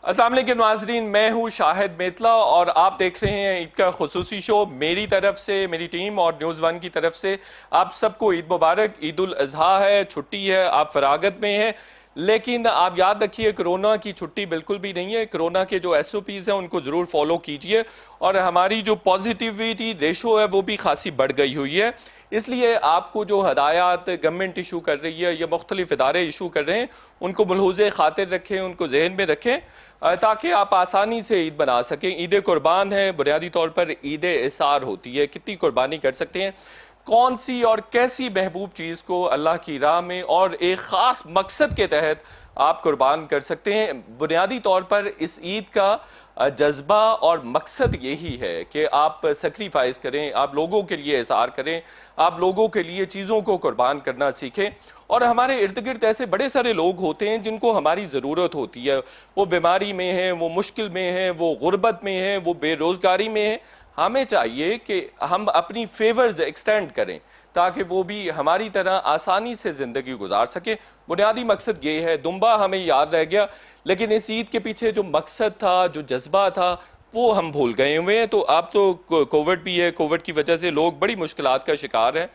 अस्सलाम वालेकुम नाज़रीन, मैं हूँ शाहिद मेतला और आप देख रहे हैं ईद का खुसूसी शो। मेरी तरफ से, मेरी टीम और न्यूज़ वन की तरफ से आप सबको ईद मुबारक। ईद उल अज़हा है, छुट्टी है, आप फरागत में हैं, लेकिन आप याद रखिए कोरोना की छुट्टी बिल्कुल भी नहीं है। कोरोना के जो SOPs हैं उनको ज़रूर फॉलो कीजिए और हमारी जो पॉजिटिविटी रेशो है वो भी खासी बढ़ गई हुई है। इसलिए आपको जो हदायत गवर्नमेंट इशू कर रही है या मुख्तलिफ इदारे इशू कर रहे हैं उनको मलहूज़े खातिर रखें, उनको जहन में रखें ताकि आप आसानी से ईद बना सकें। ईद कुर्बान है, बुनियादी तौर पर ईद इसार होती है, कितनी कुर्बानी कर सकते हैं, कौन सी और कैसी महबूब चीज़ को अल्लाह की राह में और एक ख़ास मकसद के तहत आप कुर्बान कर सकते हैं। बुनियादी तौर पर इस ईद का जज्बा और मकसद यही है कि आप सेक्रीफाइस करें, आप लोगों के लिए इज़हार करें, आप लोगों के लिए चीज़ों को कुर्बान करना सीखें। और हमारे इर्द गिर्द ऐसे बड़े सारे लोग होते हैं जिनको हमारी ज़रूरत होती है। वो बीमारी में हैं, वो मुश्किल में हैं, वो गुर्बत में हैं, वो बेरोज़गारी में हैं। हमें चाहिए कि हम अपनी फेवर्स एक्सटेंड करें ताकि वो भी हमारी तरह आसानी से ज़िंदगी गुजार सके। बुनियादी मकसद ये है। दुम्बा हमें याद रह गया, लेकिन इस ईद के पीछे जो मकसद था, जो जज्बा था, वो हम भूल गए हुए हैं। तो अब तो कोविड भी है, कोविड की वजह से लोग बड़ी मुश्किलात का शिकार हैं।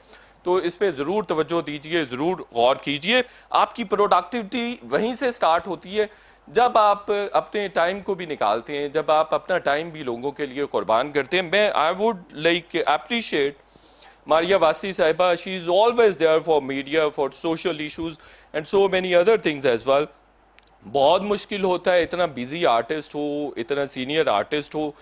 तो इस पे ज़रूर तवज्जो दीजिए, ज़रूर गौर कीजिए। आपकी प्रोडक्टिविटी वहीं से स्टार्ट होती है जब आप अपने टाइम को भी निकालते हैं, जब आप अपना टाइम भी लोगों के लिए कुर्बान करते हैं। मैं I would like appreciate Maria Wasi साहिबा। She is always there for media, for social issues and so many other things as well. बहुत मुश्किल होता है इतना बिजी आर्टिस्ट हो, इतना सीनियर आर्टिस्ट हो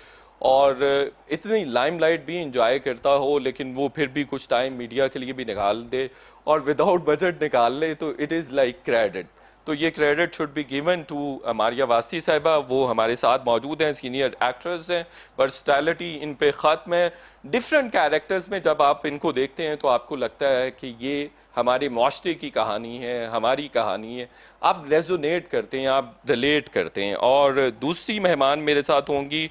और इतनी लाइमलाइट भी इंजॉय करता हो, लेकिन वो फिर भी कुछ टाइम मीडिया के लिए भी निकाल दे और विदाउट बजट निकाल ले, तो इट इज़ लाइक क्रेडिट। तो ये credit should be given to Maria Wasti Sahiba. वो हमारे साथ मौजूद हैं, सीनियर एक्ट्रेस हैं, पर्सनैलिटी इन पे ख़त्म है। डिफरेंट कैरेक्टर्स में जब आप इनको देखते हैं तो आपको लगता है कि ये हमारे माशरे की कहानी है, हमारी कहानी है। आप रेजोनेट करते हैं, आप रिलेट करते हैं। और दूसरी मेहमान मेरे साथ होंगी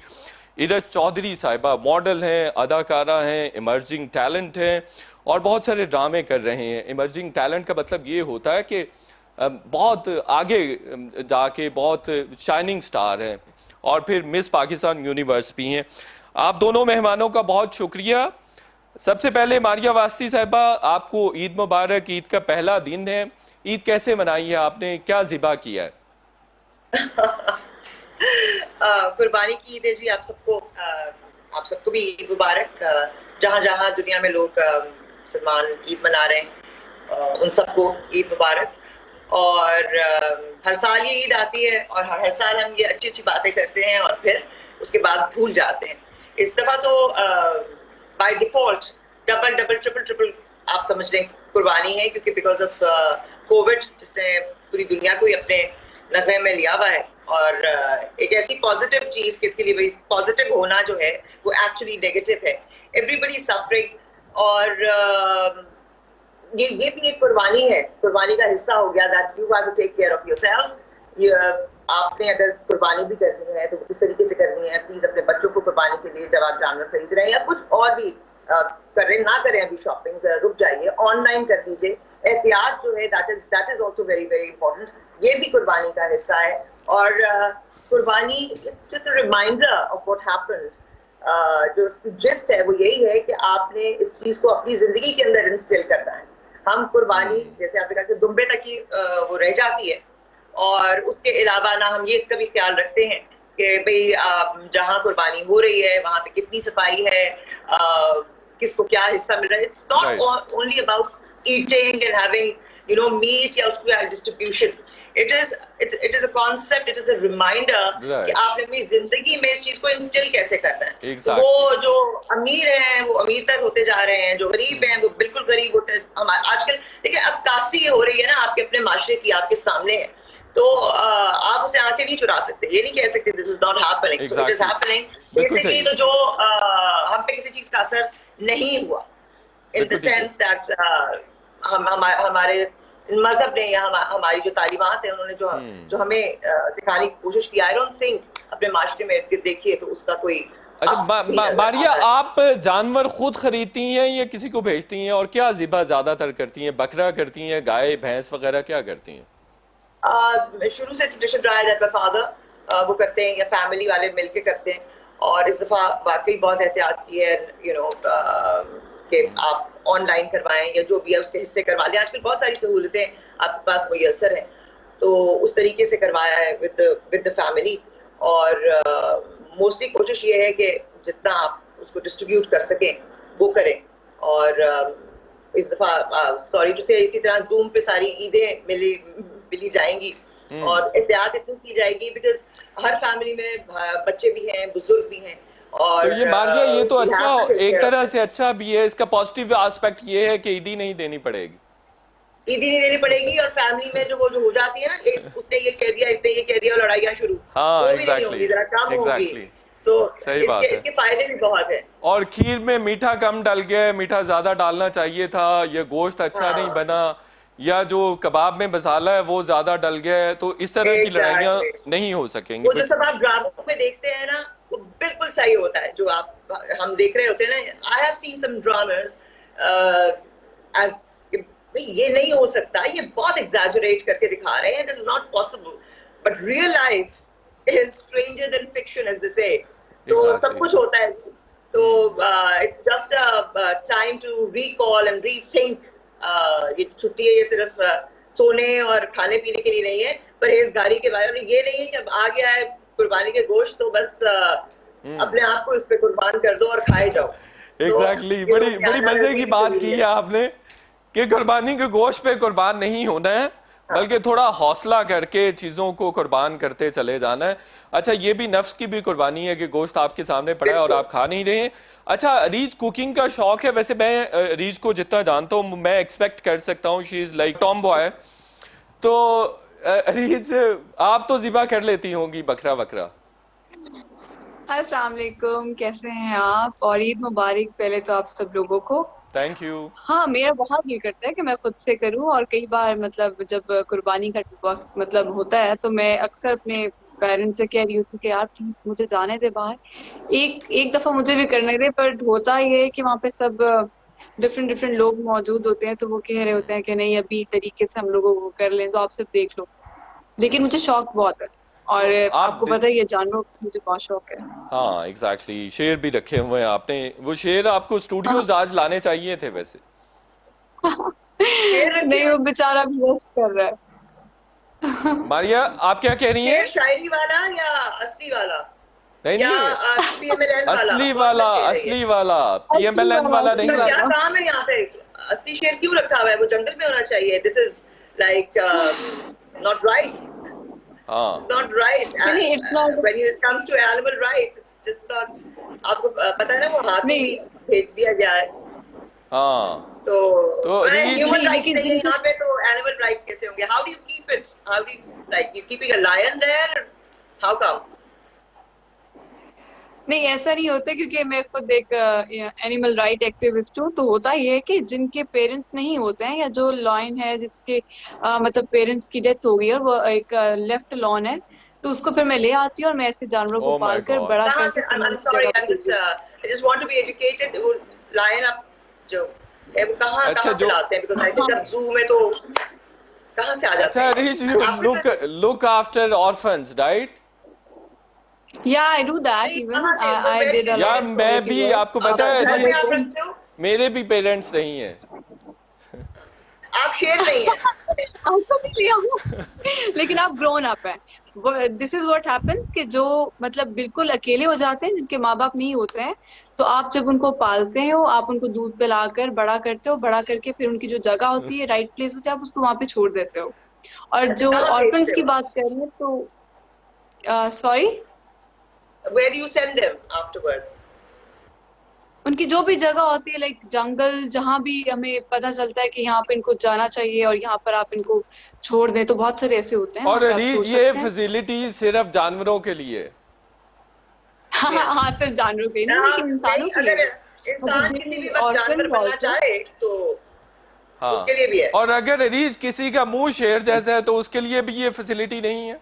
इरज चौधरी साहिबा। मॉडल हैं, अदाकारा हैं, इमर्जिंग टैलेंट हैं और बहुत सारे ड्रामे कर रहे हैं। इमर्जिंग टैलेंट का मतलब ये होता है कि बहुत आगे जाके बहुत शाइनिंग स्टार हैं और फिर मिस पाकिस्तान यूनिवर्स भी हैं। आप दोनों मेहमानों का बहुत शुक्रिया। सबसे पहले मारिया वास्ती साहिबा, आपको ईद मुबारक। ईद का पहला दिन है, ईद कैसे मनाई है आपने, क्या ज़िबा किया है? कुर्बानी की ईद है जी। आप सबको भी ईद मुबारक। जहाँ जहाँ दुनिया में लोग मुसलमान ईद मना रहे हैं, उन सबको ईद मुबारक। और हर साल ये ईद आती है और हर साल हम ये अच्छी अच्छी बातें करते हैं और फिर उसके बाद भूल जाते हैं। इस दफा तो by default double double triple triple आप समझ लें कुर्बानी है, क्योंकि बिकॉज ऑफ कोविड जिसने पूरी दुनिया को ही अपने नगमे में लिया हुआ है। और एक ऐसी पॉजिटिव चीज किसके लिए भाई पॉजिटिव होना जो है वो एक्चुअली नेगेटिव है। एवरीबडी सफरिंग और ये भी एक कुर्बानी है, कुर्बानी का हिस्सा हो गया। That you have to take care of yourself. आपने अगर कुर्बानी भी करनी है तो किस तरीके से करनी है। प्लीज अपने बच्चों को कुर्बानी के लिए जब आप जानवर खरीद रहे हैं या कुछ और भी करें, ना करें अभी शॉपिंग, रुक जाइए, ऑनलाइन कर दीजिए। एहतियात जो है that is also very very important. ये भी कुर्बानी का हिस्सा है। और कुर्बानी it's just a reminder of what happened. जो उसकी जिस्ट है वो यही है कि आपने इस चीज को अपनी जिंदगी के अंदर इंस्टिल करना है। हम कुर्बानी जैसे आपने कहा कि दुम्बे तक ही वो रह जाती है और उसके अलावा ना हम ये कभी ख्याल रखते हैं कि भाई जहाँ कुर्बानी हो रही है वहां पे कितनी सफाई है, किसको क्या हिस्सा मिल रहा है। It's not only about eating and having meat या उसको distribution. It is a concept, it is a reminder कि आपने अपनी जिंदगी में इस चीज को इंस्टिल कैसे करना है। exactly. वो जो अमीर हैं वो अमीर तक होते जा रहे हैं, जो गरीब हैं वो बिल्कुल गरीब होते हैं। आजकल देखिए अक्कासी हो रही है ना आपके अपने माशरे की, आपके सामने है, तो आप उसे आंखें नहीं चुरा सकते। ये नहीं कह सकते this is not happening, so it is happening. Basically तो जो हम पे किसी चीज का असर नहीं हुआ इन द सेंस दैट हमारे मजहब ने या हमारी जो तालीमात है उन्होंने जो हमें सिखाने की कोशिश की। आई डोंट थिंक अपने माशरे में देखिए तो उसका कोई। अच्छा मारिया, आप जानवर खुद खरीदती हैं या किसी को भेजती हैं, और क्या ज़िबा ज्यादातर करती हैं? बकरा करती हैं, गाय भैंस वगैरह क्या करती हैं? शुरू से ट्रेडिशन रहा है दैट माय फादर वो करते हैं या फैमिली वाले मिलके करते हैं। और इस दफा वाकई बहुत एहतियात की है, कि आप ऑनलाइन करवाएं या जो भी है उसके हिस्से करवा लें। आजकल बहुत सारी सहूलतें आपके पास मुयसर हैं, तो उस तरीके से करवाया है विद द फैमिली। और मोस्टली कोशिश ये है कि जितना आप उसको डिस्ट्रीब्यूट कर सकें वो करें। और इस दफा सॉरी टू से इसी तरह जूम पे सारी ईदें मिली जाएंगी और एहतियात इतनी की जाएगी बिकॉज हर फैमिली में बच्चे भी हैं, बुजुर्ग भी हैं। और तो ये मारिया, ये तो we have अच्छा, to take एक care of तरह it. से अच्छा भी है। इसका पॉजिटिव एस्पेक्ट ये है कि ईदी नहीं देनी पड़ेगी। ईदी नहीं देनी पड़ेगी और फैमिली में जो हो जाती है ना, उसने ये कह दिया, इसने ये कह दिया, लड़ाइयाँ शुरू, हाँ, वो भी नहीं होंगी, जरा कम होंगी। तो सही बात है। इसके फायदे भी बहुत है। और खीर में मीठा कम डल गया, मीठा ज्यादा डालना चाहिए था, या गोश्त अच्छा नहीं बना, या जो कबाब में मसाला है वो ज्यादा डल गया है, तो इस तरह की लड़ाइयाँ नहीं हो सकेंगी। वो जो सब आप ड्रामों में देखते हैं ना, वो बिल्कुल सही होता है जो हम देख रहे होते हैं ना। I have seen some dramas, ये नहीं हो सकता, ये बहुत एग्जैजरेट करके दिखा रहे हैं, this is not possible, but real life is stranger than fiction as they say. तो सब कुछ होता है। तो it's just a time to recall and rethink. ये छुट्टी है, ये सिर्फ सोने और खाने पीने के लिए नहीं है, परहेजगारी के बारे में। ये नहीं है कि अब आ गया है कुर्बानी के गोश्त तो बस अपने आप को इस पे कुर्बान कर दो और खाए जाओ। एग्जैक्टली, बड़ी मजे की बात की है आपने कि कुर्बानी के गोश्त पे कुर्बान नहीं होना है, बल्कि थोड़ा हौसला करके चीजों को कुर्बान करते चले जाना है। अच्छा, ये भी नफ्स की भी कुर्बानी है कि गोश्त आपके सामने पड़ा है और आप खा नहीं रहे हैं। अच्छा, रीज कुकिंग का शौक है। वैसे मैं रीज को जितना जानता हूँ, मैं एक्सपेक्ट कर सकता हूँ she is like Tom boy. तो रीज, आप तो ज़िबा कर लेती होंगी बकरा वकरा। अस्सलाम वालेकुम, कैसे हैं आप? और ईद मुबारक पहले तो आप सब लोगों को। Thank you. हाँ, मेरा बहुत दिल करता है कि मैं खुद से करूं, और कई बार मतलब जब कुर्बानी का वक्त मतलब होता है तो मैं अक्सर अपने पेरेंट्स से कह रही होती कि यार प्लीज मुझे जाने दे बाहर, एक दफा मुझे भी करने दे। पर होता ये है कि वहाँ पे सब डिफरेंट डिफरेंट लोग मौजूद होते हैं, तो वो कह रहे होते हैं कि नहीं अभी तरीके से हम लोगों को कर लें, तो आप सिर्फ देख लो। लेकिन मुझे शौक बहुत है, और आपको पता है ये जानवरों का मुझे बहुत शौक है। हाँ एग्जैक्टली, शेर भी रखे हुए हैं आपने। वो शेर आपको स्टूडियोज आज लाने चाहिए थे वैसे। नहीं, वो बेचारा भी रेस्ट कर रहा है। मारिया, आप क्या कह रही हैं? शायरी वाला या असली वाला? नहीं नहीं, PMLN वाला? असली वाला, असली वाला, PMLN वाला नहीं। क्या काम है यहाँ पे? असली शेर क्यों रखा हुआ है? वो जंगल में होना चाहिए। This is like not right. हाँ, It's not right. When it comes to animal rights, it's just not. आपको पता है ना, वो हाथी भी भेज दिया गया है। हाँ, तो human rights नहीं है यहाँ पे, तो animal rights कैसे होंगे? How do you keep it? How do you, like, you keeping a lion there? How come? नहीं, ऐसा नहीं होता, क्योंकि मैं खुद एक एनिमल राइट एक्टिविस्ट हूँ। तो होता ये है कि जिनके पेरेंट्स नहीं होते हैं, या जो लॉयन है जिसके मतलब पेरेंट्स की डेथ हो गई और वो एक लेफ्ट लॉन है, तो उसको फिर मैं ले आती हूँ और मैं ऐसे जानवरों को पाल कर बड़ा करके I'm sorry, I just want to be educated. वो lion आप जो है वो कहाँ से लाते हैं? Because I think अब zoo में तो कहाँ से आ जाते हैं? अच्छा, look after orphans, right? Yeah, I do that even. I did a lot. यार मैं भी, आपको पता है, मेरे भी पेरेंट्स नहीं हैं। आप शेर नहीं हैं। आपको भी लिया हूँ, लेकिन आप ग्रोन अप हैं। दिस इज व्हाट हैपेंस कि जो मतलब बिल्कुल अकेले हो जाते हैं, जिनके माँ बाप नहीं होते हैं, तो आप जब उनको पालते हो, आप उनको दूध पिलाकर बड़ा करते हो, बड़ा करके फिर उनकी जो जगह होती है, राइट प्लेस होती है, आप उसको वहाँ पे छोड़ देते हो। और जो ऑर्फन्स की बात कर रहे हैं, तो sorry, Where do you send them afterwards? उनकी जो भी जगह होती है, लाइक जंगल, जहाँ भी हमें पता चलता है कि यहाँ पे इनको जाना चाहिए और यहाँ पर आप इनको छोड़ दें, तो बहुत सारे ऐसे होते हैं। और ये फैसिलिटी सिर्फ जानवरों के लिए? हाँ, सिर्फ जानवरों के नहीं, लेकिन इंसानों के लिए। इंसान किसी भी वक्त जानवर बनना चाहे तो हाँ, उसके लिए भी है। और अगर रीज किसी का मुंह शेर जैसा है, तो उसके लिए भी ये फैसिलिटी नहीं है?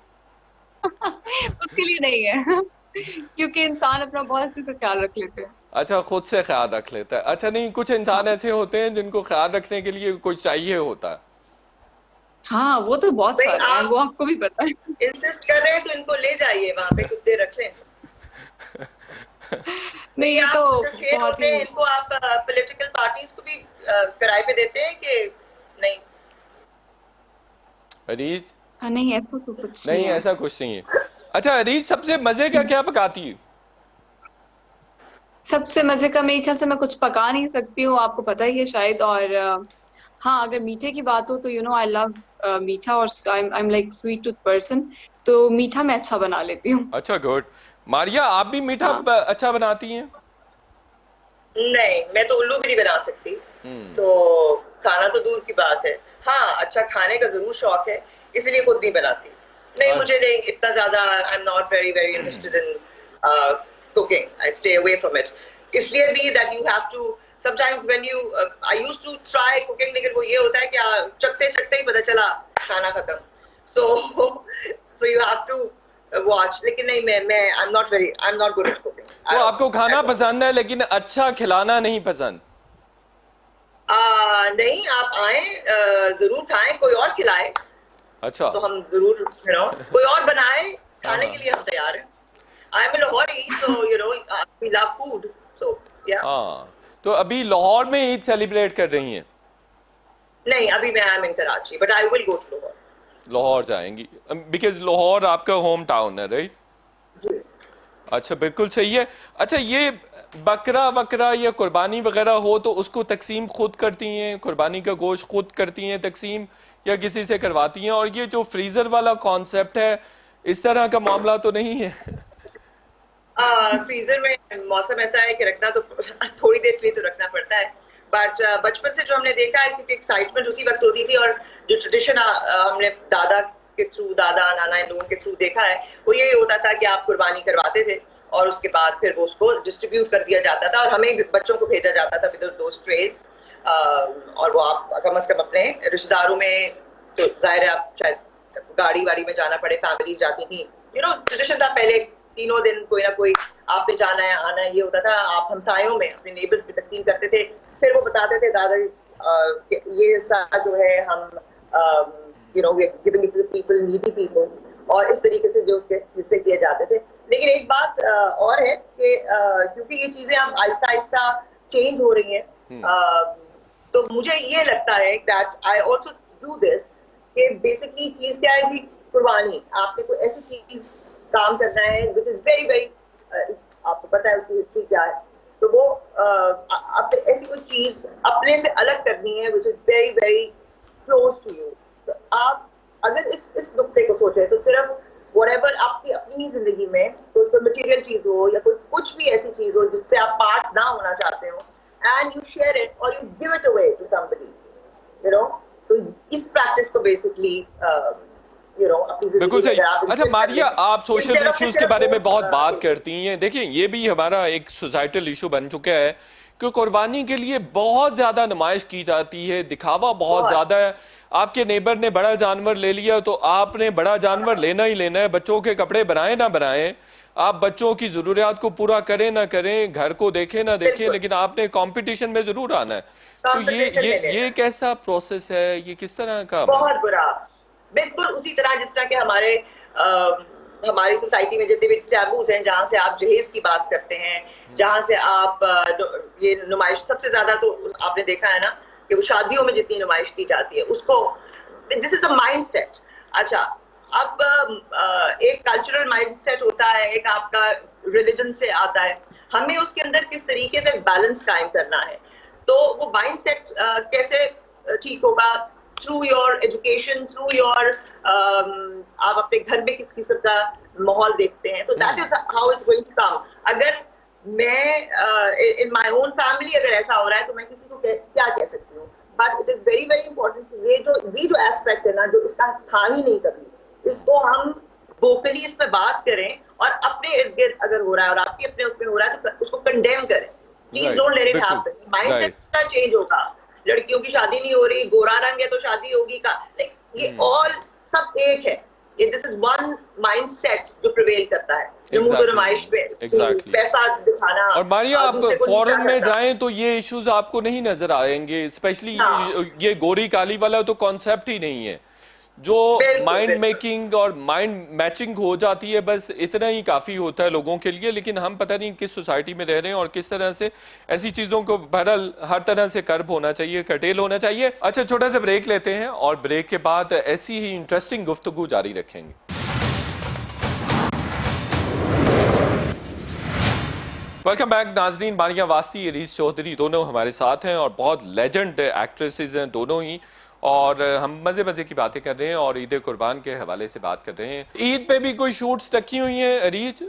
उसके लिए नहीं है, क्योंकि इंसान अपना बहुत अच्छे से ख्याल रख लेते हैं। अच्छा, खुद से ख्याल रख लेता है। अच्छा, नहीं, कुछ इंसान ऐसे होते हैं जिनको ख्याल रखने के लिए कुछ चाहिए होता है। हाँ वो तो बहुत भाई सारे हैं, वो आप आपको भी पता है। इंसिस्ट कर रहे हैं तो इनको ले जाइए, वहां पे कुत्ते रख लें। तो नहीं ये ये तो आप जो शेर बहुत होते हैं ही, इनको आप पॉलिटिकल पार्टीज को भी किराए पे देते हैं कि नहीं? अरीज, हाँ, नहीं ऐसा तो कुछ नहीं नहीं है। ऐसा कुछ नहीं है। अच्छा अरीज, सबसे मजे का क्या पकाती है? सबसे मजे का मेरे ख्याल से मैं कुछ पका नहीं सकती हूँ, आपको पता ही है शायद। और हाँ, अगर मीठे की बात हो तो यू नो आई लव मीठा, और I am like sweet tooth person, तो मीठा मैं अच्छा बना लेती हूँ। अच्छा गुड। मारिया, आप भी मीठा हाँ। अच्छा बनाती हैं? नहीं, मैं तो उल्लू भी नहीं बना सकती, हम्म। तो खाना तो दूर की बात है। हाँ, अच्छा खाने का जरूर शौक है, इसलिए खुद नहीं बनाती। नहीं, अ- मुझे नहीं इतना ज्यादा, I am not very very interested in cooking, I stay away from it. इसलिए भी that you have to sometimes when you, I used to try cooking, लेकिन वो ये होता है कि चखते चखते ही पता चला खाना खत्म। So so you have to watch. लेकिन नहीं, I am not good at cooking तो एट आपको खाना ऑल। पसंद है लेकिन अच्छा खिलाना नहीं पसंद? नहीं, आप आए, जरूर खाएं, कोई और खिलाए अच्छा। तो हम जरूर, कोई और बनाए, हाँ खाने हाँ। के लिए हम तैयार हैं। I am Lahori, so we love food, so yeah. हाँ, तो अभी लाहौर में ईद सेलिब्रेट कर रही हैं? नहीं, अभी मैं I am in Karachi, but I will go to Lahore. Lahore जाएंगी बिकॉज लाहौर आपका होम टाउन है, राइट? जी। अच्छा, बिल्कुल सही है। अच्छा, ये बकरा वकरा या कुर्बानी वगैरह हो तो उसको तकसीम खुद करती हैं, कुर्बानी का गोश्त खुद करती हैं तकसीम, या किसी से करवाती हैं? और ये जो फ्रीजर वाला कॉन्सेप्ट है, इस तरह का मामला तो नहीं है? फ्रीजर में मौसम ऐसा है कि रखना तो थोड़ी देर के लिए तो रखना पड़ता है, बट बचपन से जो हमने देखा है, क्योंकि एक्साइटमेंट उसी वक्त होती थी, और जो ट्रेडिशन हमने दादा के थ्रू, दादा नाना इन लोगों के थ्रू देखा है, वो यही होता था कि आप कुर्बानी करवाते थे और उसके बाद फिर वो उसको डिस्ट्रीब्यूट कर दिया जाता था, और हमें बच्चों को भेजा जाता था विद दोस ट्रेज। और वो आप कम से कम अपने रिश्तेदारों में, तो जाहिर है आप शायद गाड़ी वाड़ी में जाना पड़े, फैमिलीज जाती थी, ट्रेडिशन था पहले, तीनों दिन कोई ना कोई आपने जाना है आना है, ये होता था। आप हमसायों में अपने नेबर्स में तकसीम करते थे, फिर वो बताते थे दादा ये हिस्सा जो है हम giving it to the people, needy people, और इस तरीके से जो उसके हिस्से किए जाते थे। लेकिन एक बात और है कि क्योंकि ये चीजें अब आहिस्ता आहिस्ता चेंज हो रही हैं, तो मुझे ये लगता है that I also do this, कि बेसिकली चीज क्या है कि कुर्बानी, आपने कोई ऐसी चीज काम करना है विच इज वेरी वेरी, आपको पता है उसकी हिस्ट्री क्या है, तो वो आपने ऐसी कोई चीज अपने से अलग करनी है which is very very close to you. तो आप अगर इस नुक्ते को सोचे तो सिर्फ व्हाटएवर आपकी अपनी ही जिंदगी में कोई मटेरियल चीज हो या कोई कुछ भी ऐसी चीज हो जिससे आप पार्ट ना होना चाहते हो, एंड यू शेयर इट और you give it away to somebody, तो इस प्रैक्टिस को बेसिकली बिल्कुल सही। अच्छा मारिया, आप सोशल इश्यूज के बारे में बहुत बात करती हैं। देखिए, ये भी हमारा एक सोसाइटल इशू बन चुका है कि कुर्बानी के लिए बहुत ज्यादा नुमाइश की जाती है, दिखावा बहुत ज्यादा है। आपके नेबर ने बड़ा जानवर ले लिया तो आपने बड़ा जानवर लेना ही लेना है, बच्चों के कपड़े बनाए ना बनाए, आप बच्चों की जरूरियात को पूरा करें ना करें, घर को देखें ना देखें, लेकिन आपने कंपीटिशन में जरूर आना है। तो ये कैसा प्रोसेस है, ये किस तरह का? बहुत बुरा, बिल्कुल उसी तरह जिस तरह के हमारी सोसाइटी में जितने भी टैबूज हैं, जहां से आप जहेज की बात करते हैं, जहां से आप ये नुमाइश, सबसे ज्यादा तो आपने देखा है ना कि वो शादियों में जितनी नुमाइश की जाती है उसको, दिस इज अ माइंडसेट। अच्छा, अब एक कल्चरल माइंडसेट होता है, एक आपका रिलीजन से आता है, हमें उसके अंदर किस तरीके से बैलेंस कायम करना है। तो वो माइंडसेट कैसे ठीक होगा? Through your education, through your, आप अपने घर में किस किस्म का माहौल देखते हैं, तो that is how it's going to come. अगर मैं इन माय ओन फैमिली अगर ऐसा हो रहा है तो मैं किसी को क्या कह सकती हूँ, but it is very very important. ये जो एस्पेक्ट है ना, जो इसका था ही नहीं कभी, इसको हम वोकली इस पे बात करें, और अपने इर्द गिर्द अगर हो रहा है और आपके अपने उसमें हो रहा है तो उसको कंडेम करें। Please don't let it happen. Mindset का चेंज होगा। लड़कियों की शादी नहीं हो रही, गोरा रंग है तो शादी होगी का, ये ऑल सब एक है। दिस इज वन माइंडसेट जो प्रिवेल करता है, नुमाइश पे पैसा दिखाना। और मारिया, आप फॉरेन में जाएं तो ये इश्यूज आपको नहीं नजर आएंगे, स्पेशली ये गोरी काली वाला तो कॉन्सेप्ट ही नहीं है। जो बिल्कुल माइंड बिल्कुल। मेकिंग और माइंड मैचिंग हो जाती है, बस इतना ही काफ़ी होता है लोगों के लिए। लेकिन हम पता नहीं किस सोसाइटी में रह रहे हैं और किस तरह से ऐसी चीज़ों को बहरहाल हर तरह से कर्ब होना चाहिए, कटेल होना चाहिए। अच्छा, छोटा सा ब्रेक लेते हैं और ब्रेक के बाद ऐसी ही इंटरेस्टिंग गुफ्तगू जारी रखेंगे। वेलकम बैक नाजरीन। मारिया वास्ती, रीस चौधरी दोनों हमारे साथ हैं और बहुत लेजेंड एक्ट्रेसेस हैं दोनों ही। और हम मज़े मज़े की बातें कर रहे हैं और ईद कुर्बान के हवाले से बात कर रहे हैं। ईद पे भी कोई शूट्स रखी हुई हैं रीच?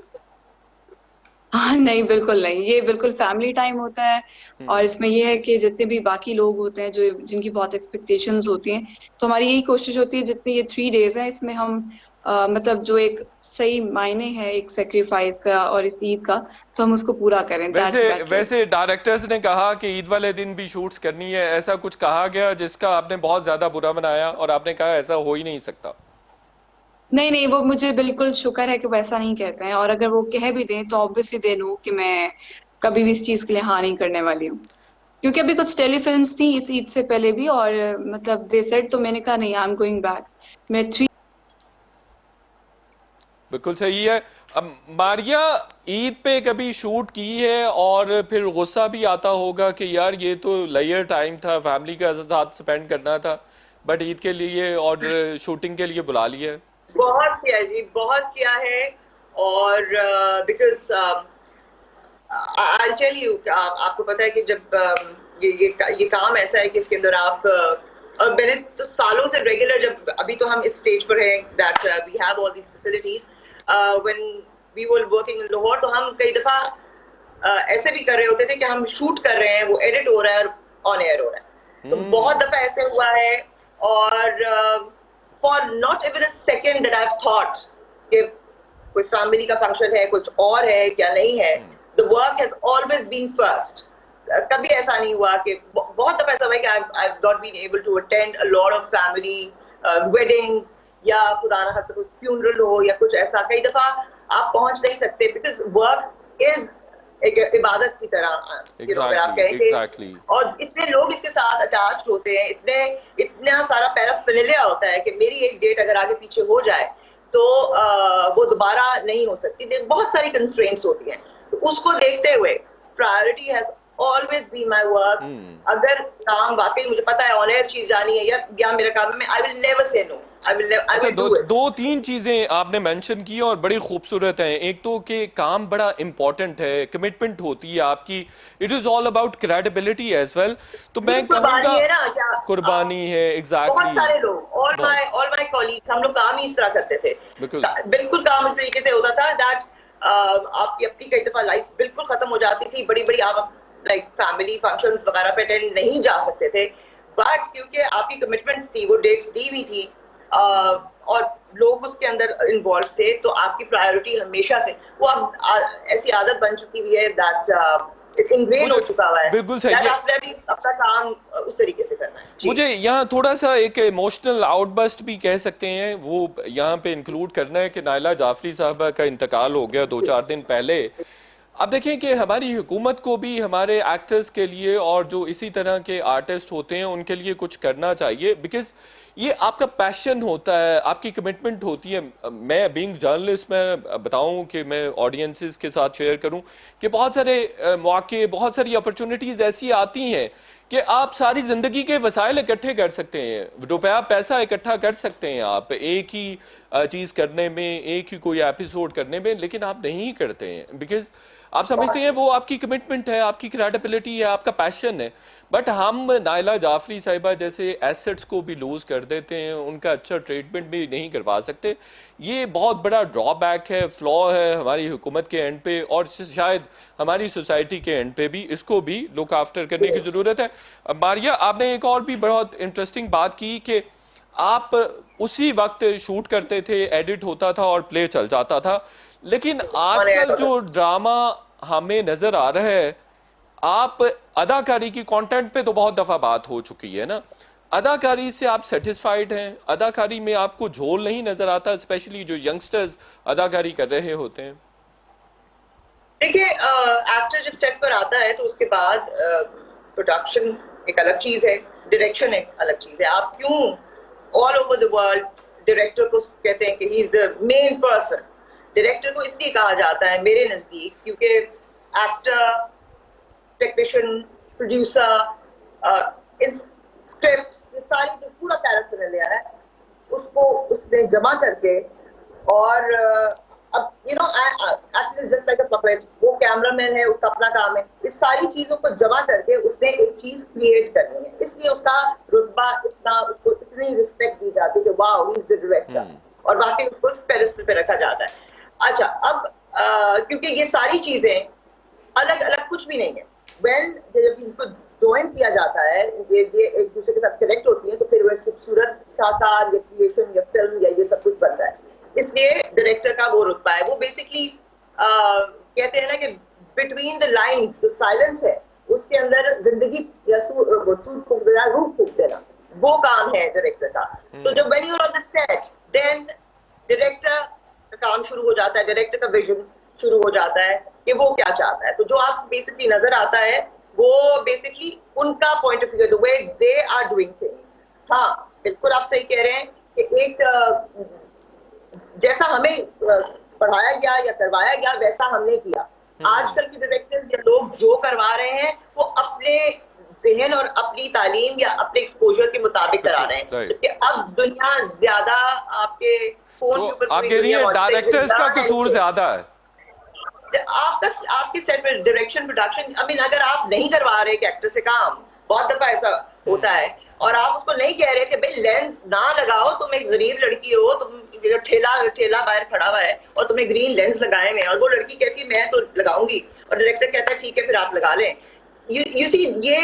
हाँ नहीं, बिल्कुल नहीं, ये बिल्कुल फैमिली टाइम होता है। और इसमें ये है कि जितने भी बाकी लोग होते हैं जो जिनकी बहुत एक्सपेक्टेशंस होती हैं, तो हमारी यही कोशिश होती है जितने ये 3 डेज हैं इसमें हम मतलब जो एक सही मायने है एक सेक्रीफाइस का और इस ईद का, तो हम उसको पूरा करें। वैसे दैट्स बेटर। वैसे डायरेक्टर्स ने कहा कि ईद वाले दिन भी शूट्स करनी है, ऐसा कुछ कहा गया जिसका आपने बहुत ज़्यादा बुरा मनाया और आपने कहा ऐसा हो ही नहीं सकता? नहीं नहीं, वो मुझे बिल्कुल शुक्र है कि वो ऐसा नहीं कहते हैं, और अगर वो कह भी दें तो ऑब्वियसली दे नो कि मैं कभी भी इस चीज के लिए हाँ नहीं करने वाली हूँ। क्योंकि अभी कुछ टेलीफिल्म्स थी इस ईद से पहले भी, और मतलब दे सेड, तो मैंने कहा नहीं, आई एम गोइंग बैक। मैं 3। बिल्कुल सही है। अब मारिया, ईद पे कभी शूट की है और फिर गुस्सा भी आता होगा कि यार ये तो लेयर टाइम था, फैमिली के साथ स्पेंड करना था, बट ईद के लिए और शूटिंग के लिए बुला लिया है। बहुत किया जी, बहुत किया है। और बिकॉज आई टेल यू, आपको पता है कि जब ये काम ऐसा है कि इसके अंदर आप और मैंने तो सालों से रेगुलर, जब अभी तो हम इस स्टेज पर हैं that we have all these facilities, when we were working in Lahore, तो हम कई दफा ऐसे भी कर रहे होते थे कि हम शूट कर रहे हैं, वो एडिट हो रहा है और ऑन एयर हो रहा है। सो बहुत दफा ऐसे हुआ है। और for not even a second that I have thought कि कोई फैमिली का फंक्शन है, कुछ और है क्या नहीं है, the work has always been first. कभी ऐसा नहीं हुआ कि बहुत दफा ऐसा हुआ कि I have not been able to attend a lot of family weddings, या खुदा ना खास्ता कोई फ्यूनरल हो या कुछ ऐसा। कई दफा आप पहुंच नहीं सकते बिकॉज वर्क इज एक इबादत की तरह, अगर आप कहें एग्जैक्टली। और इतने लोग इसके साथ अटैच्ड होते हैं, इतना सारा पैराफिनेलिया होता है कि मेरी एक डेट अगर आगे पीछे हो जाए तो वो दोबारा नहीं हो सकती। बहुत सारी कंस्ट्रेंट्स होती हैं, तो उसको देखते हुए priority has always be my work. अगर काम वाकई मुझे पता है ऑन एयर चीज जानी है या मेरा काम है, I will never say no. अच्छा, दो तीन चीजें आपने मेंशन की और बड़ी खूबसूरत हैं। एक तो कि काम बड़ा इंपॉर्टेंट है, कमिटमेंट होती है आपकी, it is all about credibility as well. तो मैं कुर्बानी कहूँगा है ना क्या, कुर्बानी है, बहुत एग्जैक्टली। सारे लोग, ऑल माय कॉलीग्स, हम लोग काम ही इस तरह करते थे। बिल्कुल बिल्कुल काम इस तरीके से होता था दैट आपकी अपनी कई दफा लाइफ बिल्कुल खत्म हो जाती थी। बड़ी बड़ी आप लाइक फैमिली फंक्शंस वगैरह पे अटेंड नहीं जा सकते थे, बट क्योंकि आपकी कमिटमेंट्स थी, वो डेट्स दी हुई थी और लोग उसके अंदर इन्वॉल्व थे, तो आपकी प्रायोरिटी हमेशा से वो अब ऐसी आदत बन चुकी हुई है दैट इनग्रेन हो चुका हुआ है। बिल्कुल सही है। आपने भी अपना काम उस तरीके से करना है। मुझे यहाँ थोड़ा सा एक इमोशनल आउटबस्ट भी कह सकते हैं वो यहाँ पे इंक्लूड करना है कि नायला जाफरी साहबा का इंतकाल हो गया 2-4 दिन पहले। अब देखें कि हमारी हुकूमत को भी हमारे एक्टर्स के लिए और जो इसी तरह के आर्टिस्ट होते हैं उनके लिए कुछ करना चाहिए, बिकॉज ये आपका पैशन होता है, आपकी कमिटमेंट होती है। मैं बीइंग जर्नलिस्ट मैं बताऊं कि मैं ऑडियंसेस के साथ शेयर करूं कि बहुत सारे मौके, बहुत सारी अपॉर्चुनिटीज ऐसी आती हैं कि आप सारी जिंदगी के वसाइल इकट्ठे कर सकते हैं, रुपया पैसा इकट्ठा कर सकते हैं आप एक ही चीज करने में, एक ही कोई एपिसोड करने में, लेकिन आप नहीं करते हैं बिकॉज आप समझते हैं वो आपकी कमिटमेंट है, आपकी क्रेडिबिलिटी है, आपका पैशन है। बट हम नायला जाफरी साहिबा जैसे एसेट्स को भी लूज कर देते हैं, उनका अच्छा ट्रीटमेंट भी नहीं करवा सकते। ये बहुत बड़ा ड्रॉबैक है, फ्लॉ है हमारी हुकूमत के एंड पे और शायद हमारी सोसाइटी के एंड पे भी। इसको भी लुक आफ्टर करने की जरूरत है। मारिया, आपने एक और भी बहुत इंटरेस्टिंग बात की कि आप उसी वक्त शूट करते थे, एडिट होता था और प्ले चल जाता था, लेकिन आजकल जो ड्रामा हमें नजर आ रहा है, आप अदाकारी की कंटेंट पे तो बहुत दफा बात हो चुकी है ना, अदाकारी से आप सेटिस्फाइड हैं? अदाकारी में आपको झोल नहीं नजर आता, स्पेशली जो यंगस्टर्स अदाकारी कर रहे होते हैं? देखिए, एक्टर जब सेट पर आता है तो उसके बाद प्रोडक्शन एक अलग चीज है, डायरेक्शन एक अलग चीज है। आप क्यों all over the world director को कहते हैं कि he is the main person. Director को इसलिए कहा जाता है मेरे नजदीक क्योंकि एक्टर, टेक्नीशियन, प्रोड्यूसर, स्क्रिप्ट, ये सारी जो पूरा पैराफिरनालिया है उसको उसने जमा करके और अब actor just like a puppet, वो कैमरामैन है, उसका अपना काम है, इस सारी चीजों को जमा करके उसने एक चीज क्रिएट करनी है, इसलिए उसका रुतबा इतना, उसको इतनी रिस्पेक्ट दी जाती है कि wow he is the director, और बाकी उसको पेडेस्टल पे रखा जाता है। अच्छा, अब क्योंकि ये सारी चीजें अलग अलग कुछ भी नहीं है, जब इनको ज्वाइन किया जाता है, ये एक दूसरे के साथ कनेक्ट होती है, तो फिर वह खूबसूरत शानदार या क्रिएशन या फिल्म या ये सब कुछ बनता है। इसलिए डायरेक्टर का वो रुतबा है, वो बेसिकली कहते हैं ना कि बिटवीन द लाइंस जो साइलेंस है उसके अंदर जिंदगी या सूर फूंक देना, रूह फूंक देना, वो काम है डायरेक्टर का। तो जब when you are on the set then director का काम शुरू हो जाता है, डायरेक्टर का विजन शुरू हो जाता है कि वो क्या चाहता है। तो जो आप बेसिकली नजर आता है वो बेसिकली उनका point of view, the way they are doing things. हाँ, बिल्कुल आप सही कह रहे हैं कि एक जैसा हमें पढ़ाया गया या करवाया गया वैसा हमने किया। आजकल के डायरेक्टर्स या लोग जो करवा रहे हैं वो अपने जहन और अपनी तालीम या अपने एक्सपोजर के मुताबिक करा रहे हैं, क्योंकि अब दुनिया ज्यादा आपके फोन के ऊपर, आप कह रही हैं डायरेक्टर्स का कसूर ज्यादा है। आपके सेट में डायरेक्शन, प्रोडक्शन, आई मीन अगर आप नहीं करवा रहे एक्टर से काम, बहुत दफा ऐसा होता है, और आप उसको नहीं कह रहे कि भाई लेंस ना लगाओ, तुम एक गरीब लड़की हो, तुम ठेला बाहर खड़ा हुआ है और तुम्हें ग्रीन लेंस लगाए हुए हैं, और वो लड़की कहती है मैं तो लगाऊंगी, और डायरेक्टर कहता है ठीक है फिर आप लगा लें। यू सी, ये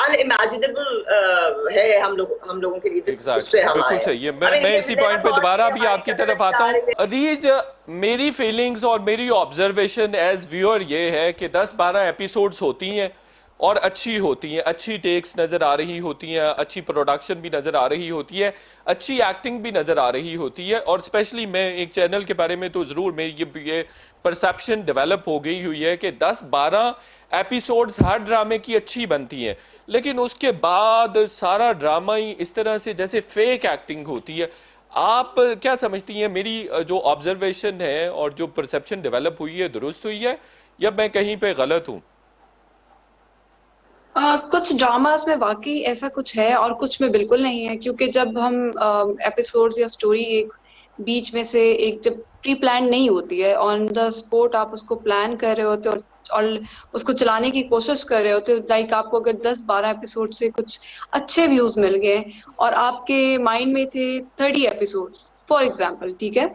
अनइमेजिनेबल है हम लोगों के लिए। बिल्कुल सही है। मैं इसी पॉइंट पे दोबारा भी आपकी तरफ आता हूँ। अदीज, मेरी फीलिंग्स और मेरी ऑब्जर्वेशन एज व्यूअर ये है कि 10-12 एपिसोड्स होती हैं और अच्छी होती हैं, अच्छी टेक्स नज़र आ रही होती हैं, अच्छी प्रोडक्शन भी नज़र आ रही होती है, अच्छी एक्टिंग भी नज़र आ रही होती है, और स्पेशली मैं एक चैनल के बारे में तो ज़रूर मेरी ये परसेप्शन डेवलप हो गई हुई है कि 10-12 एपिसोड्स हर ड्रामे की अच्छी बनती हैं, लेकिन उसके बाद सारा ड्रामा ही इस तरह से जैसे फेक एक्टिंग होती है। आप क्या समझती हैं, मेरी जो ऑब्जर्वेशन है और जो परसेप्शन डेवलप हुई है दुरुस्त हुई है या मैं कहीं पे गलत हूँ? कुछ ड्रामास में वाकई ऐसा कुछ है और कुछ में बिल्कुल नहीं है, क्योंकि जब हम एपिसोड्स या स्टोरी एक बीच में से एक जब प्री प्लान नहीं होती है, ऑन द स्पॉट आप उसको प्लान कर रहे होते और उसको चलाने की कोशिश कर रहे होते हो, लाइक आपको अगर 10-12 एपिसोड से कुछ अच्छे व्यूज मिल गए और आपके माइंड में थे 30 एपिसोड्स फॉर एग्जाम्पल, ठीक है,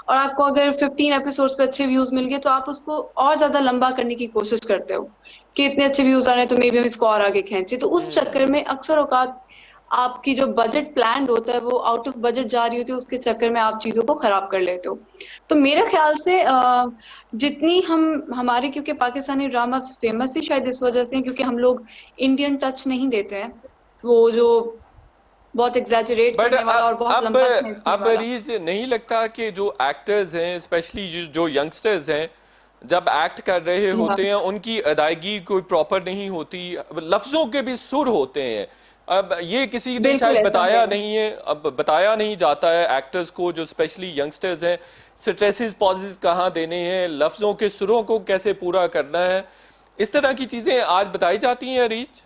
और आपको अगर 15 एपिसोड्स पे अच्छे व्यूज मिल गए तो आप उसको और ज्यादा लंबा करने की कोशिश करते हो कि इतने अच्छे व्यूज आ रहे हैं तो मे बी हम इसको और आगे खींचे। तो उस चक्कर में अक्सर औकात आपकी जो बजट प्लान होता है वो आउट ऑफ बजट जा रही होती है, उसके चक्कर में आप चीजों को खराब कर लेते हो। तो मेरे ख्याल से जितनी हमारे क्योंकि पाकिस्तानी ड्रामा फेमस ही शायद इस वजह से क्योंकि हम लोग इंडियन टच नहीं देते हैं, वो जो बहुत एग्जैजरेट करने वाला और बहुत लंबा खींचने अब वाला। रीज नहीं लगता कि जो एक्टर्स हैं, स्पेशली जो यंगस्टर्स हैं, जब एक्ट कर रहे होते हैं उनकी अदायगी कोई प्रॉपर नहीं होती, लफ्जों के भी सुर होते हैं। अब ये किसी ने शायद बताया नहीं है, अब बताया नहीं जाता है एक्टर्स को, जो स्पेशली यंगस्टर्स हैं, स्ट्रेसेस पॉजेस कहाँ देने हैं, लफ्जों के सुरों को कैसे पूरा करना है, इस तरह की चीजें आज बताई जाती हैं रीच?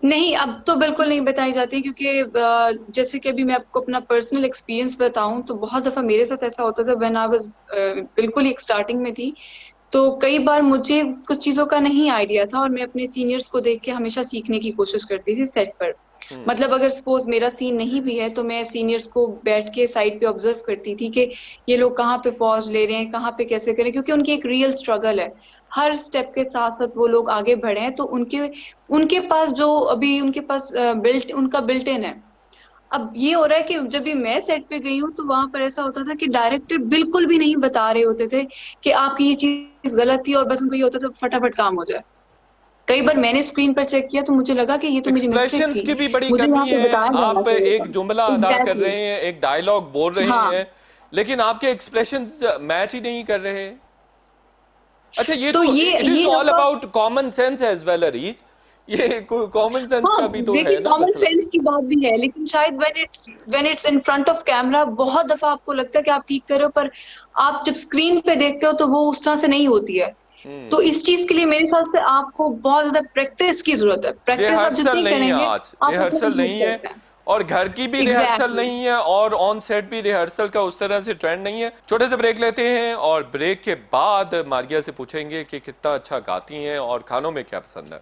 नहीं, अब तो बिल्कुल नहीं बताई जाती, क्योंकि जैसे कि अभी मैं आपको अपना पर्सनल एक्सपीरियंस बताऊं तो बहुत दफा मेरे साथ ऐसा होता था व्हेन आई वाज बिल्कुल एक स्टार्टिंग में थी, तो कई बार मुझे कुछ चीजों का नहीं आइडिया था और मैं अपने सीनियर्स को देख के हमेशा सीखने की कोशिश करती थी सेट पर। मतलब अगर सपोज मेरा सीन नहीं भी है तो मैं सीनियर्स को बैठ के साइड पे ऑब्जर्व करती थी कि ये लोग कहाँ पे पॉज ले रहे हैं, कहाँ पे कैसे करें, क्योंकि उनकी एक रियल स्ट्रगल है, हर स्टेप के साथ साथ वो लोग आगे बढ़े हैं, तो उनके पास जो अभी उनके पास उनका बिल्ट इन है। अब ये हो रहा है कि जब भी मैं सेट पे गई हूँ तो वहां पर ऐसा होता था कि डायरेक्टर बिल्कुल भी नहीं बता रहे होते थे कि आपकी ये चीज गलत थी, और बस उनको ये होता था फटाफट काम हो जाए। कई बार मैंने स्क्रीन पर चेक किया तो मुझे लगा कि ये तो मेरी मिस्टेक एक्सप्रेशंस थी, की भी बड़ी मुझे यहाँ कमी पे है। बताया जाना आप चाहिए एक था। जुमला अदा कर रहे हैं, एक डायलॉग बोल रहे हाँ, हैं, लेकिन आपके एक्सप्रेशंस मैच ही नहीं कर रहे। अच्छा, ये तो तो ये इट इज ऑल आपका about common sense as well reach, ये कॉमन सेंस का भी तो है देखिए ना कॉमन मसला। सेंस की बात भी है, लेकिन शायद when it's in front of camera बहुत दफा आपको लगता है कि आप ठीक कर रहे हो, पर आप जब स्क्रीन पे देखते हो तो वो उस तरह से नहीं होती है। तो इस चीज के लिए मेरे ख्याल से आपको बहुत ज्यादा प्रैक्टिस की जरूरत है। प्रैक्टिस आप रिहर्सल जितनी नहीं है, करेंगे आज आप उतना रिहर्सल इम्प्रूव नहीं है, करते हैं। और घर की भी रिहर्सल एग्जैक्टली। नहीं है, और ऑन सेट भी रिहर्सल का उस तरह से ट्रेंड नहीं है। छोटे से ब्रेक लेते हैं और ब्रेक के बाद मारिया से पूछेंगे कि कितना अच्छा गाती हैं और खानों में क्या पसंद है।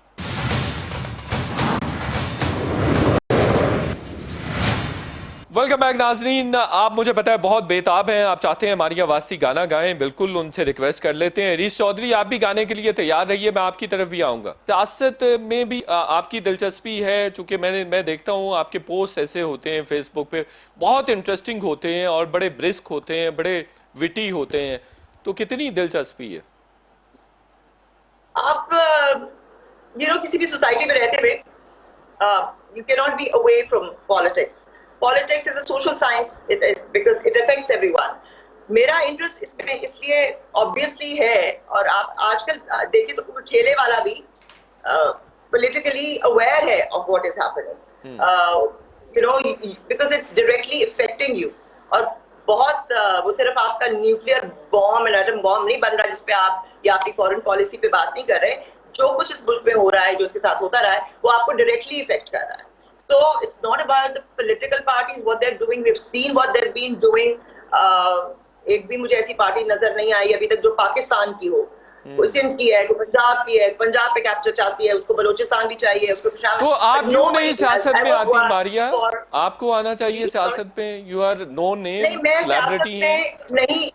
वेलकम बैक नाजरीन। आप मुझे पता है बहुत बेताब हैं, आप चाहते हैं मारिया वास्ती गाना गाएं, बिल्कुल उनसे रिक्वेस्ट कर लेते हैं। रीस चौधरी आप भी गाने के लिए तैयार रहिए, मैं आपकी तरफ भी आऊंगा। सियासत में भी आपकी दिलचस्पी है, चूंकि मैं देखता हूं आपके पोस्ट ऐसे होते हैं फेसबुक पे, बहुत इंटरेस्टिंग होते हैं और बड़े ब्रिस्क होते हैं, बड़े विटी होते हैं, तो कितनी दिलचस्पी है? आप किसी भी सोसाइटी में रहते हुए you cannot be away from politics. Politics is a social science because it affects everyone. मेरा इंटरेस्ट इसमें इसलिए ऑब्वियसली है, और आप आजकल देखिए तो ठेले वाला भी politically aware है of what is happening. Because it's directly affecting you. और बहुत वो सिर्फ आपका nuclear bomb and atom bomb नहीं बन रहा जिसपे आप या आपकी फॉरेन पॉलिसी पे बात नहीं कर रहे। जो कुछ इस मुल्क में हो रहा है, जो इसके साथ होता रहा है, वो आपको डायरेक्टली इफेक्ट कर रहा है। So it's not about the political parties, what they're doing. We've seen what they've been doing. एक भी मुझे ऐसी पार्टी नजर नहीं आई अभी तक जो पाकिस्तान की हो। कोई सिंध की है, कोई पंजाब की है, पंजाब पे कैप्चर चाहती है, उसको बलोचिस्तान भी चाहिए, उसको पेशावर। तो आप क्यों नहीं सियासत में आती मारिया? और आपको आना चाहिए सियासत में, यू आर नो नेम, नहीं, मैं सियासत सेलिब्रिटी हैं। में नहीं।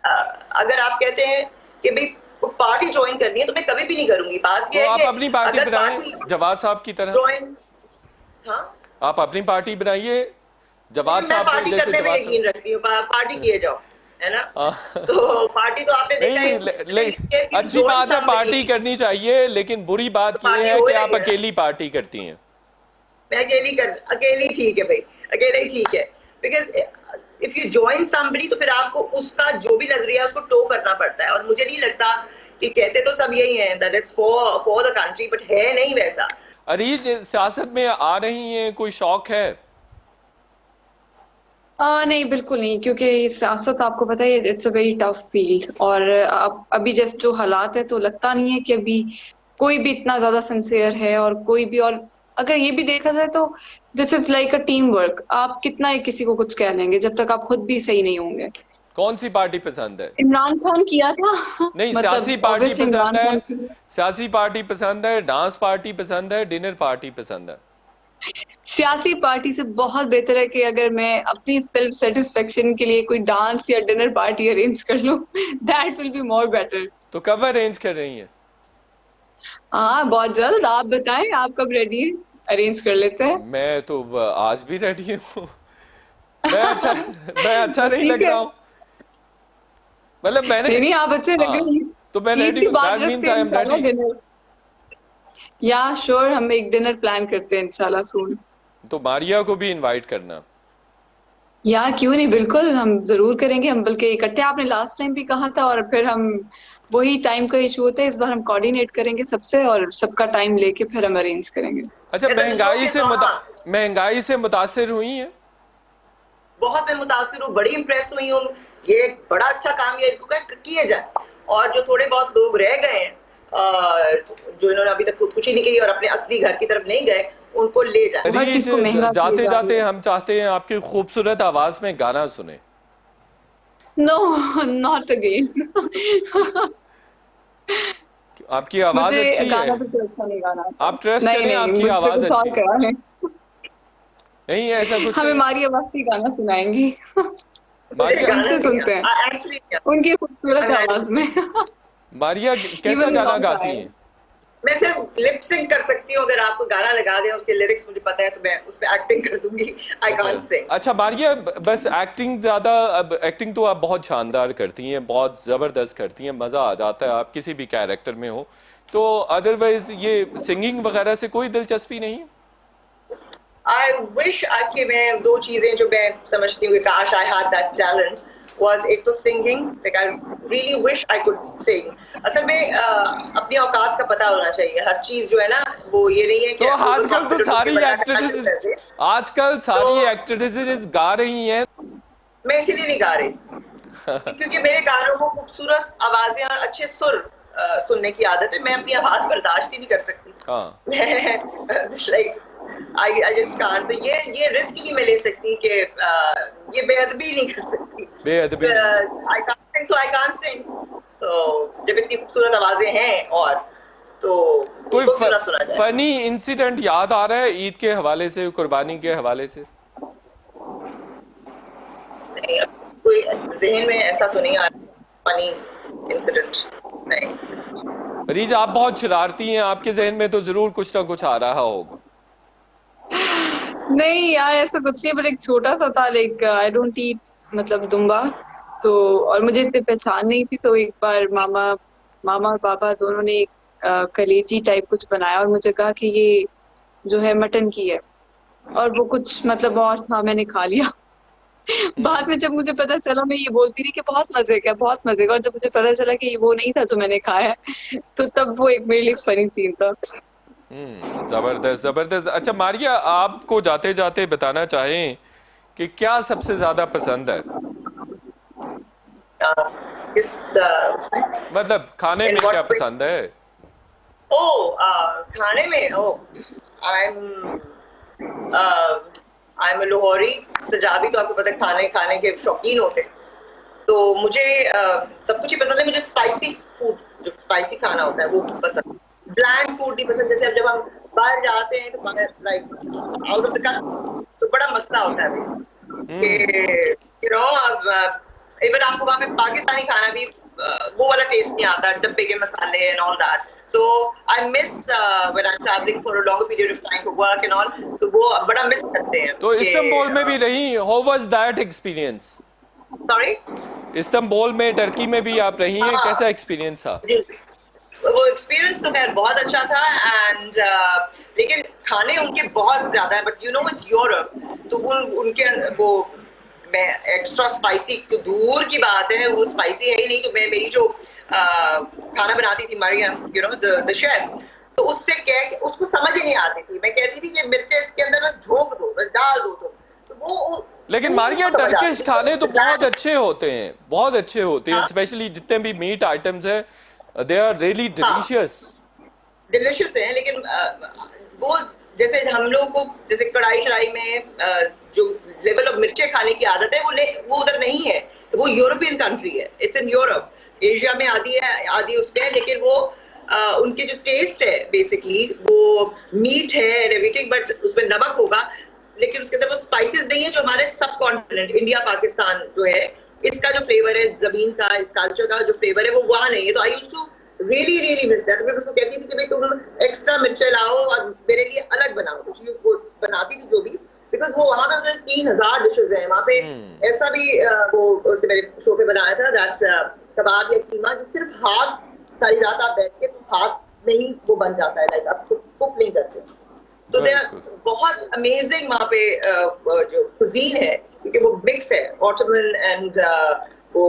अगर आप कहते हैं कि भाई पार्टी ज्वाइन करनी है तो मैं कभी भी नहीं करूंगी। बात तो यह है आप कि अपनी पार्टी अगर बनाएं पार्टी जवाद साहब की तरह। ज्वाइन, हाँ, आप अपनी पार्टी बनाइए जवाद मैं साहब पार्टी जैसे करने में जवाद यकीन साहब। रखती हूँ। पार्टी किए जाओ, है ना। हाँ। तो पार्टी तो आपने देखा नहीं, अच्छी बात है, पार्टी करनी चाहिए, लेकिन बुरी बात पार्टी यह है हो कि रही आप है ना। अकेली पार्टी करती हैं। मैं अकेली ठीक है भाई, अकेले ही ठीक है। Because if you join somebody तो फिर आपको उसका जो भी नजरिया है उसको टो करना पड़ता है। और मुझे नहीं लगता कि कहते तो सब यही है that it's for the country, but है नहीं वैसा। अरीज सियासत में आ रही हैं, कोई शौक है? नहीं बिल्कुल नहीं, क्योंकि सियासत आपको पता है it's a very tough field, और अभी जैसे जो हालात है तो लगता नहीं है कि अभी कोई भी इतना ज्यादा सिंसियर है, और कोई भी, और अगर ये भी देखा जाए तो this is like a team work. आप कितना ही किसी को कुछ कह लेंगे जब तक आप खुद भी सही नहीं होंगे। कौन सी पार्टी पसंद है? इमरान खान किया था नहीं, मतलब सियासी पार्टी obviously पसंद इमरान है, खान की। सियासी पार्टी पसंद है, डांस पार्टी पसंद है, डिनर पार्टी पसंद है? सियासी पार्टी से बहुत बेहतर है कि अगर मैं अपनी सेल्फ सेटिस्फेक्शन के लिए कोई डांस या डिनर पार्टी अरेंज कर लूं, that will be more better. तो कब अरेंज कर रही हैं? हाँ बहुत जल्द। आप बताएं आप कब रेडी हैं, अरेंज कर लेते हैं। मैं तो आज भी रेडी हूँ। मैं अच्छा नहीं ठीक लग है। रहा हूँ, मतलब मैंने। नहीं आप अच्छे लग हाँ, रहे हैं। तो मैं ईद रेडी की हूँ, बात दैट मीन्स रखते हैं आई एम इंशाल्लाह रेडी। डिनर। या श्योर, हम एक डिनर प्लान करते हैं इंशाल्लाह सून। तो मारिया को भी इनवाइट करना। या क्यों नहीं, बिल्कुल हम जरूर करेंगे। हम बल्कि इकट्ठे, आपने लास्ट टाइम भी कहा था, और फिर हम वही टाइम का इशू होता है, इस बार हम कोऑर्डिनेट करेंगे सबसे और सबका टाइम लेके फिर हम अरेंज करेंगे। अच्छा, तो महंगाई से मुतासिर हुई हैं? बहुत मैं मुतासिर हूँ, बड़ी इंप्रेस हुई हूँ। ये एक बड़ा अच्छा काम ये किए जाए, और जो थोड़े बहुत लोग रह गए हैं जो इन्होंने अभी तक खुदकुशी नहीं की और अपने असली घर की तरफ नहीं गए, उनको ले जाए। हर चीज को महंगा जाते जाते हम चाहते हैं आपकी खूबसूरत आवाज में गाना सुने। No not again. आपकी आवाज मुझे अच्छी गाना है, तो अच्छा नहीं गाना। आप ट्रस्ट नहीं करें, नहीं, आपकी मुझसे आवाज कुछ और अच्छी है। करा लें। नहीं, ऐसा कुछ हमें नहीं। मारिया वास्ती गाना सुनाएंगी। मारिया, उनसे सुनते हैं उनकी खूबसूरत आवाज में। मारिया कैसा गाना गाती हैं? मैं सिर्फ लिप सिंग कर सकती हूँ। अगर आपको गाना लगा दें, उसके लिरिक्स मुझे पता है तो मैं उस पे एक्टिंग कर दूंगी। आई कांट सिंग। अच्छा मारिया, बस एक्टिंग ज्यादा, अब एक्टिंग तो आप बहुत शानदार करती हैं, बहुत जबरदस्त करती हैं, मजा आ जाता है आप किसी भी कैरेक्टर में हो, तो अदरवाइज ये सिंगिंग वगैरह से कोई दिलचस्पी नहीं? आई विश कि मैं दो चीजें जो मैं समझती हूँ, काश I had that talent. was एक तो singing, like I really wish I could sing. असल में अपनी औकात का पता होना चाहिए, हर चीज जो है ना वो ये नहीं है कि तो आजकल तो सारी एक्ट्रेसेस गा रही हैं। मैं इसीलिए नहीं गा रही क्योंकि मेरे गानों को खूबसूरत आवाजें और अच्छे सुर सुनने की आदत है। मैं अपनी आवाज बर्दाश्त ही नहीं कर सकती। Like I just can't. तो ये रिस्क नहीं मैं ले सकती कि ये बेअदबी नहीं कर सकती। बेअदबी I can't sing, so I can't sing. So जब इतनी खूबसूरत आवाजें हैं और तो कोई फनी इंसिडेंट याद आ रहा है ईद के हवाले से, कुर्बानी के हवाले से? नहीं, कोई ज़हन में ऐसा तो नहीं आ रहा फनी इंसिडेंट। नहीं। रीज, आप बहुत शरारती हैं, आपके जहन में तो जरूर कुछ ना कुछ आ रहा होगा। नहीं यार, ऐसा कुछ नहीं, पर एक छोटा सा था, लाइक आई डोंट ईट मतलब दुम्बा, तो और मुझे इतनी पहचान नहीं थी, तो एक बार मामा और पापा दोनों ने एक कलेजी टाइप कुछ बनाया और मुझे कहा कि ये जो है मटन की है, और वो कुछ मतलब और था, मैंने खा लिया। बाद में जब मुझे पता चला, मैं ये बोलती रही कि बहुत मजे का, बहुत मजे का, और जब मुझे पता चला कि वो नहीं था जो मैंने खाया है, तो तब वो एक मेरे लिए फनी सीन था। जबरदस्त जबरदस्त। अच्छा मारिया, आपको जाते जाते बताना चाहें कि क्या सबसे ज्यादा पसंद है? किस मतलब खाने में क्या पसंद है? खाने में I'm a लाहौरी पंजाबी, तो आपको पता है खाने के शौकीन होते हैं, तो मुझे सब कुछ ही पसंद है। मुझे स्पाइसी फूड, जो स्पाइसी खाना होता है वो पसंद है। ब्लैंड फूड नहीं पसंद। जैसे अब जब हम बाहर जाते हैं तो like out of the country तो बड़ा मसला होता है यू नो। इवन आपको वहाँ पे पाकिस्तानी खाना भी वो वाला टेस्ट नहीं आता, डब्बे के मसाले and all that. So I miss when I am travelling for a long period of time for work and all, तो वो बड़ा मिस करते हैं। तो इस्तांबुल में भी रही, how was that experience? Sorry, Istanbul में, टर्की में भी आप रही हैं, कैसा एक्सपीरियंस था? वो एक्सपीरियंस तो खैर बहुत अच्छा था एंड लेकिन खाने उनके बहुत ज्यादा है, but you know it's Europe, तो वो उनके वो मैं एक्स्ट्रा स्पाइसी तो दूर की बात है, वो स्पाइसी है ही नहीं। तो मैं मेरी जो खाना बनाती थी Mariyam, you know the chef, तो उससे कह उसको समझ ही नहीं आती थी। मैं कहती थी कि मिर्चें इसके अंदर बस झोंक दो, बस डाल दो, तो वो लेकिन मारिया टर्किश खाने तो बहुत अच्छे होते हैं, बहुत अच्छे होते हैं, स्पेशली जितने भी मीट आइटम्स है, they are really delicious। Delicious है, लेकिन वो जैसे हम लोग को जैसे कढ़ाई शढ़ाई में जो लेवल ऑफ मिर्चें खाने की आदत है वो उधर नहीं है। वो यूरोपियन कंट्री है, इट्स इन यूरोप, एशिया में आदि उस पे है, लेकिन वो उनके जो टेस्ट है बेसिकली वो मीट है एंड एवरीथिंग, बट उसमें नमक होगा, लेकिन उसके अंदर वो स्पाइसेस नहीं है जो हमारे सब कॉन्टिनेंट इंडिया पाकिस्तान जो है इसका जो फ्लेवर है, जमीन का, इस कल्चर का जो फ्लेवर है वो वहाँ नहीं है। तो I used to really miss that. मैं उसको कहती थी कि भाई तुम एक्स्ट्रा मिर्चें लाओ और मेरे लिए अलग बनाओ कुछ, वो बनाती थी जो भी, बिकॉज वो वहाँ पे 3000 डिशेज हैं वहाँ पे। ऐसा भी वो उससे मेरे शो पे बनाया था, दैट्स कबाब या कीमा, जो सिर्फ हाथ सारी रात आप बैठ के तो हाथ में ही वो बन जाता है, लाइक आप कुक नहीं करते। तो दे बहुत अमेजिंग वहाँ पे जो कुजीन है, क्योंकि वो मिक्स है ऑटोमन एंड वो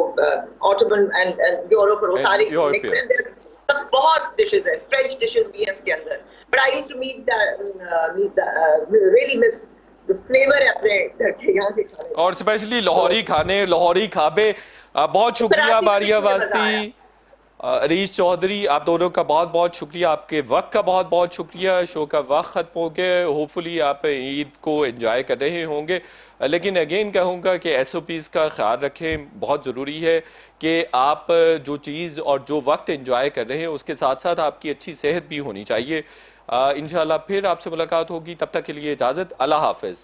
ऑटोमन एंड यूरोप, वो सारी मिक्स है, सब बहुत डिशेस है, फ्रेंच डिशेस भी है उसके अंदर। But I used to really miss the flavour है अपने घर के, यहाँ के खाने, और स्पेशली लाहौरी खाने, लाहौरी खाबे। बहुत शुक्रिया मारिया वास्ती, अरीज चौधरी, आप दोनों का बहुत बहुत शुक्रिया, आपके वक्त का बहुत बहुत शुक्रिया। शो का वक्त ख़त्म हो गया, होपफुली आप ईद को एंजॉय कर रहे होंगे, लेकिन अगेन कहूँगा कि SOPs का ख्याल रखें। बहुत ज़रूरी है कि आप जो चीज़ और जो वक्त एंजॉय कर रहे हैं उसके साथ साथ आपकी अच्छी सेहत भी होनी चाहिए। इंशाल्लाह फिर आपसे मुलाकात होगी, तब तक के लिए इजाज़त, अल्लाह हाफ़िज़।